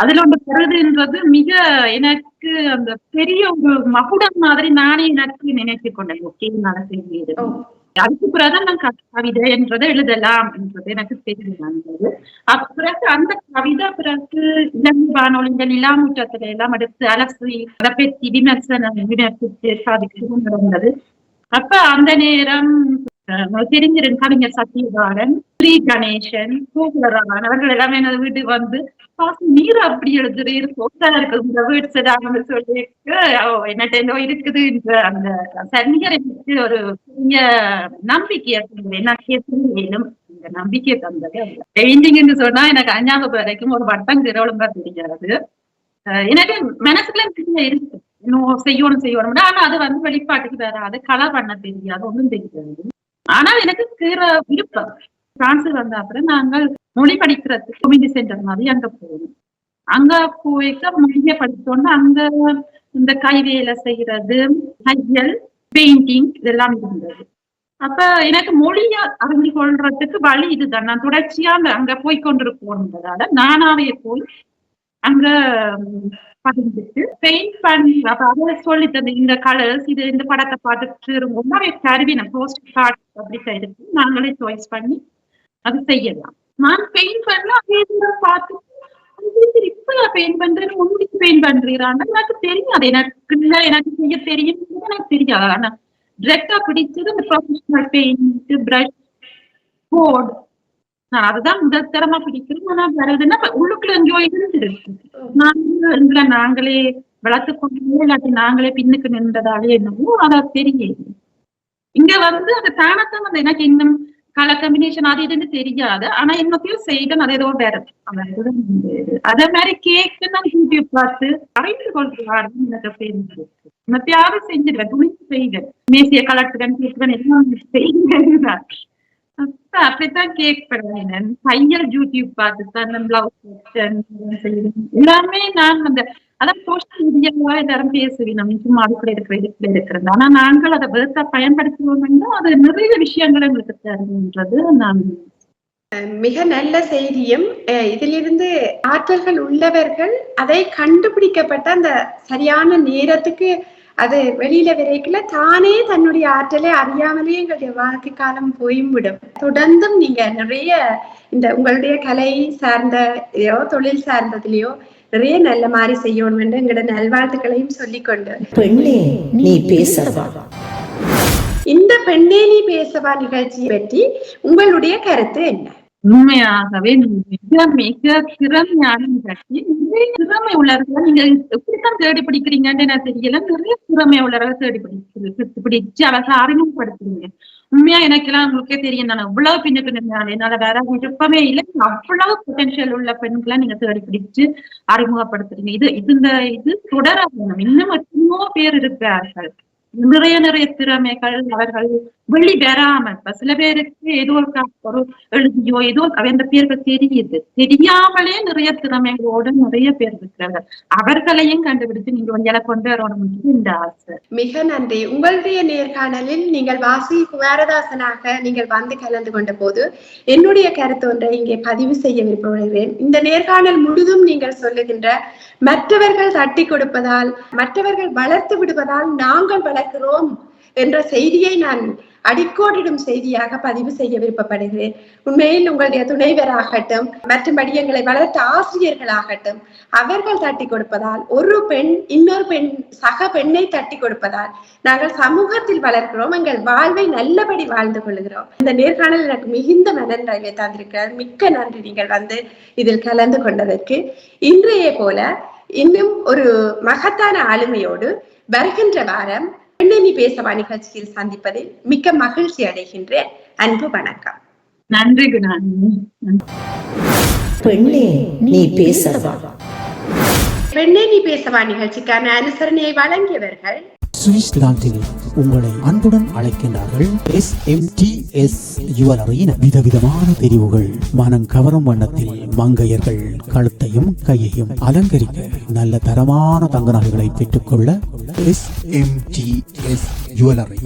[SPEAKER 5] அதுல ஒன்று பெறுதுன்றது மிக எனக்கு அந்த பெரிய ஒரு மகுடம் மாதிரி நானே எனக்கு நினைத்து கொண்டேன். ஓகே நல்ல செய்தி. அதுக்கு பிறகுதான் நான் கவிதை என்றதை எழுதலாம் என்றது எனக்கு தெரிஞ்சது. பிறகு அந்த கவிதை பிறகு இலங்கை வானொலிகள் நிலாமுற்றத்துல எல்லாம் எடுத்து அலசி அதை பற்றி விமர்சித்து சாதிக்கவும் நடந்தது. அப்ப அந்த நேரம் தெரிஞ்சிருந்த கவிஞர் சத்யபாலன், ஸ்ரீ கணேசன், கோகுலராமன் அவர்கள் எல்லாமே எனது வீட்டுக்கு வந்து நீர் அப்படி எழுதுறீர் சொத்தா இருக்கு இந்த வீடு செடாங்கன்னு சொல்லிட்டு என்னட்டோ இருக்குது. அந்த சரிஞர் எனக்கு ஒரு பெரிய நம்பிக்கையை தந்தது. என்ன கேட்கும் இந்த நம்பிக்கையை தந்தது. பெயிண்டிங்னு சொன்னா எனக்கு 5ஆம் வகுப்பு வரைக்கும் ஒரு வட்டம் ஒழுங்கா தெரியாது. எனக்கு மனசுக்குள்ள இருக்கு இன்னும் செய்யணும். ஆனா அது வந்து வெளிப்பாட்டுக்கு வராது. கலர் பண்ண தெரியாது, ஒன்றும் தெரியாது. ஆனால் எனக்கு விருப்பம். பிரான்ஸ் வந்த அப்புறம் நாங்கள் மொழி படிக்கிறதுக்கு கம்யூனிட்டி சென்டர் மாதிரி அங்க போகணும். அங்க போயிட்டு மொழியை படிச்சோன்னா அங்க இந்த கைவேலை செய்யறது, தையல், பெயிண்டிங் இதெல்லாம் இருந்தது. அப்ப எனக்கு மொழியை அறிந்து கொள்றதுக்கு வழி இதுதான். நான் தொடர்ச்சியா அங்க போய் கொண்டிருப்போன்றதால நானாவே போய் அங்க பதிஞ்சிட்டு பெயிண்ட் பண்ணி அதை சொல்லி தந்து இந்த கலர்ஸ் இது இந்த படத்தை பார்த்துட்டு ரொம்பவே கருவி நான் போஸ்ட் கார்ட் அப்படி இருக்கு நாங்களே சாய்ஸ் பண்ணி அது செய்யலாம். நான் பெயிண்ட் பண்ண அதே பார்த்து இப்ப பெயிண்ட் பண்றேன்னு உங்களுக்கு பெயிண்ட் பண்றீரான்னு எனக்கு தெரியும். அது எனக்கு செய்ய தெரியும் எனக்கு தெரியாது. ஆனா டிரெக்டா பிடிச்சது இந்த ப்ரொஃபஷனல் பெயிண்ட், பிரஷ், போர்டு நான் அதுதான் முதல் தரமா பிடிக்கிறேன். ஆனா வேறதுன்னா உள்ளுக்குள்ள என்ஜாய் இருந்துருக்கு. நாங்களே வளர்த்து கொண்டு இல்லாட்டி நாங்களே பின்னுக்கு நின்றதாலே என்னவோ அதை தெரியல. இங்க வந்து அந்த தானத்தான் வந்து எனக்கு இன்னும் கலர் காம்பினேஷன் அது இதுன்னு தெரியாது. ஆனா என்னத்தையும் செய்த அது ஏதோ வேற அதே மாதிரி கேக்கு நான் யூடியூப் பார்த்து அறிந்து கொள்றாருன்னு எனக்கு தெரிஞ்சிருக்கு. என்னத்தையாவது செஞ்சிருவேன், துணிச்சு செய்வேன், மேசிய கலட்டுடன் கேட்குவேன், எல்லாம் செய்வேன். அப்படித்தான் கேக் பண்ணுவேன். தையல் யூடியூப் பார்த்துதான் பிளவுஸ் எல்லாமே நான் அந்த அதான் சோசியல் மீடியாவா எல்லாரும் பேசுவேன். நம்ம சும்மா அதுக்குள்ள இருக்கிறது. ஆனா நாங்கள் அதை வேர்த்தா பயன்படுத்துவோம்னா அது நிறைய விஷயங்கள் எங்களுக்கு தருன்றது நான்
[SPEAKER 3] மிக நல்ல செய்தியும். இதிலிருந்து ஆற்றல்கள் உள்ளவர்கள் அதை கண்டுபிடிக்கப்பட்ட அந்த சரியான நேரத்துக்கு அது வெளியில விரைக்கல தானே தன்னுடைய ஆற்றலை அறியாமலே எங்களுடைய வாழ்க்கை காலம் போய்விடும். தொடர்ந்தும் நீங்க நிறைய இந்த உங்களுடைய கலை சார்ந்ததையோ தொழில் சார்ந்ததுலயோ நிறைய நல்ல மாதிரி செய்யணும் என்று எங்களோட நல்வாழ்த்துக்களையும் சொல்லிக்கொண்டு
[SPEAKER 1] பெண்ணே நீ பேசவா,
[SPEAKER 3] இந்த பெண்ணே நீ பேசவா நிகழ்ச்சியை பற்றி உங்களுடைய கருத்து என்ன?
[SPEAKER 5] உண்மையாகவே மிக மிக திறமையான நிகழ்ச்சி. நிறைய திறமை உள்ளவர்கள் நீங்க எப்படித்தான் தேடி பிடிக்கிறீங்கன்னு எனக்கு தெரியல. நிறைய திறமை உள்ளவர்கள் தேடி பிடிச்சு அழகா அறிமுகப்படுத்துறீங்க. உண்மையா எனக்கு எல்லாம் உங்களுக்கே தெரியும். நான் அவ்வளவு பின்னுக்கு நின்றான், என்னால வேற விருப்பமே இல்லை. அவ்வளவு பொட்டன்ஷியல் உள்ள பெண்களை நீங்க தேடி பிடிச்சு அறிமுகப்படுத்துறீங்க. இது தொடர வேணும். இன்னும் எத்தனையோ பேர் இருக்கிறார்கள், நிறைய திறமைகள் அவர்கள் வெளி பெறாமல். சில பேருக்கு ஏதோ ஒரு எழுதியோ ஏதோ அந்த பேர்கள் தெரியுது, தெரியாமலே நிறைய திறமைகளோடு நிறைய பேர் இருக்கிறார்கள். அவர்களையும் கண்டுபிடிச்சு நீங்க கொஞ்சம் கொண்டு வரணும் இந்த ஆசை.
[SPEAKER 3] மிக நன்றி. உங்களுடைய நேர்காணலில் நீங்கள் வாசி குமாரதாசனாக நீங்கள் வந்து கலந்து கொண்ட போது என்னுடைய கருத்து ஒன்றை இங்கே பதிவு செய்ய விரும்புகிறேன். இந்த நேர்காணல் முழுதும் நீங்கள் சொல்லுகின்ற மற்றவர்கள் தட்டி கொடுப்பதால், மற்றவர்கள் வளர்த்து விடுவதால் நாங்கள் வளர்க்கிறோம் என்ற செய்தியை நான் அடிக்கோடிடும் செய்தியாக பதிவு செய்ய விருப்பப்படுகிறேன். உண்மையில் உங்களுடைய துணைவராகட்டும், மற்றபடி எங்களை வளர்த்த ஆசிரியர்களாகட்டும், அவர்கள் தட்டி கொடுப்பதால், ஒரு பெண் இன்னொரு பெண் சக பெண்ணை தட்டி கொடுப்பதால் நாங்கள் சமூகத்தில் வளர்க்கிறோம், எங்கள் வாழ்வை நல்லபடி வாழ்ந்து கொள்கிறோம். இந்த நேர்காணல் எனக்கு மிகுந்த மனநிறைவை தந்திருக்கிறார். மிக்க நன்றி நீங்கள் வந்து இதில் கலந்து கொண்டதற்கு. இன்றைய போல இன்னும் ஒரு மகத்தான ஆளுமையோடு வருகின்ற வாரம் பெண்ணே நீ பேசவா நிகழ்ச்சியில் சந்திப்பதில் மிக்க மகிழ்ச்சி அடைகின்றேன். அன்பு வணக்கம்.
[SPEAKER 5] நன்றி.
[SPEAKER 1] பெண்ணே நீ பேசவா.
[SPEAKER 3] பெண்ணே நீ பேசவா நிகழ்ச்சிக்கான அனுசரணையை வழங்கியவர்கள்
[SPEAKER 4] சுவிட்சர்லாந்தில் உங்களை அன்புடன் அழைக்கின்றார்கள் SMTS ஜுவல்லரியின் விதவிதமான தெரிவுகள். மனம் கவரும் வண்ணத்தில் மங்கையர்கள் கழுத்தையும் கையையும் அலங்கரிக்க நல்ல தரமான தங்க நகைகளை பெற்றுக்கொள்ள SMTS ஜுவல்லரி.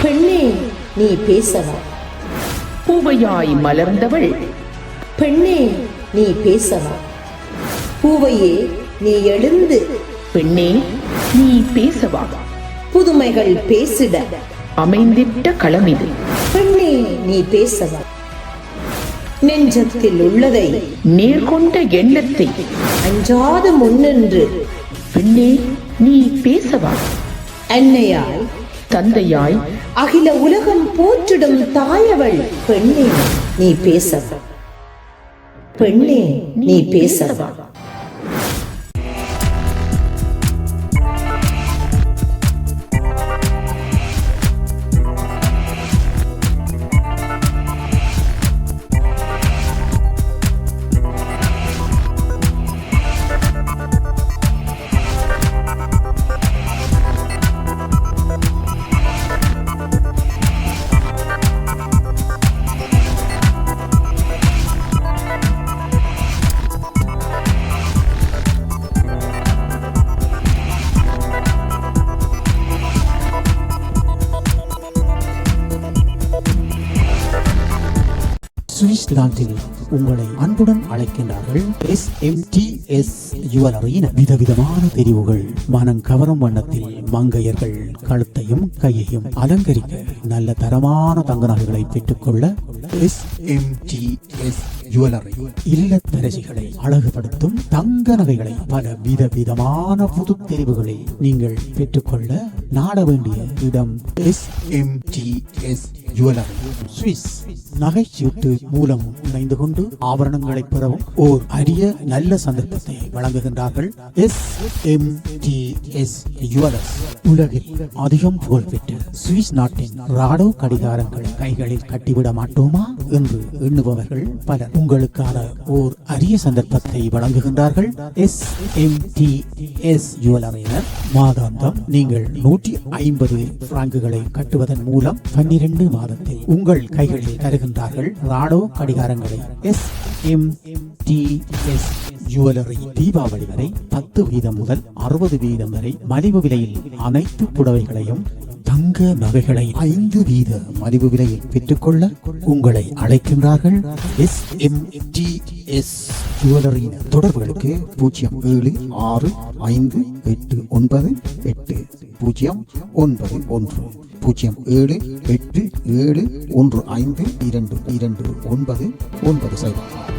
[SPEAKER 1] பெண்ணே நீ பேசவா.
[SPEAKER 2] பூவையாய் மலர்ந்தவள்
[SPEAKER 1] பெண்ணே நீ பேசவா. பூவையே நீ எழுந்து.
[SPEAKER 2] பெண்ணே நீ பேசவா.
[SPEAKER 1] புதுமைகள் பேசிட
[SPEAKER 2] அமைந்திட்ட களமிது.
[SPEAKER 1] பெண்ணே நீ பேசவா. நெஞ்சத்தில் உள்ளதை
[SPEAKER 2] நேர்கொண்ட எண்ணத்தை
[SPEAKER 1] அஞ்சாது முன்னின்று.
[SPEAKER 2] பெண்ணே நீ பேசவா.
[SPEAKER 1] அன்னையாய்
[SPEAKER 2] தந்தையாய்
[SPEAKER 1] அகில உலகம் போற்றிடும் தாயவள். பெண்ணே நீ பேசவா. பெண்ணே நீ பேசவா.
[SPEAKER 4] சுவிட்சர்லாந்தில் உங்களை அன்புடன் அழைக்கின்றார்கள் SMTS ஜுவல்லரியின் விதவிதமான தெரிவுகள். மனம் கவரும் வண்ணத்தில் மங்கையர்கள் கழுத்தையும் கையையும் அலங்கரிக்க நல்ல தரமான தங்க நகைகளை பெற்றுக்கொள்ள SMTS ஜுவல்லரி. இல்லத்தரசிகளை அழகுபடுத்தும் தங்க நகைகளை பல விதவிதமான புது தெரிவுகளை நீங்கள் பெற்றுக்கொள்ள நாட வேண்டிய இடம் SMTS ஜுவல்லரி. சுவிஸ் நகைச்சீட்டு மூலம் இணைந்து கொண்டு ஆபரணங்களை பெறவும் ஓர் அரிய நல்ல சந்தர்ப்பத்தை வழங்குகின்றார்கள் SMTS ஜுவல்லர்ஸ். உலகில் அதிகம் புகழ்பெற்ற சுவிஸ் நாட்டின் ராடோ கடிகாரங்கள் கைகளில் கட்டிவிட மாட்டோமா என்று எண்ணுபவர்கள் பலர். உங்களுக்கான ஓர் அரிய சந்தர்ப்பத்தை வழங்குகின்றார்கள் SMTS ஜுவல்லரியினர். மாதாந்தம் நீங்கள் 150 பிராங்குகளை கட்டுவதன் மூலம் 12 மாதத்தில் உங்கள் கைகளில் தருகின்றார்கள் ராடோ கடிகாரங்களை. SMTS ஜுவல்லரி தீபாவளி வரை 10% முதல் 60% வரை மலிவு விலையில் அனைத்து புடவைகளையும் தங்க நகைகளை 5% மலிவு விலையில் பெற்றுக்கொள்ள உங்களை அழைக்கின்றார்கள் SMTS ஜுவல்லரி. தொடர்புகளுக்கு 0765898091 0787715229.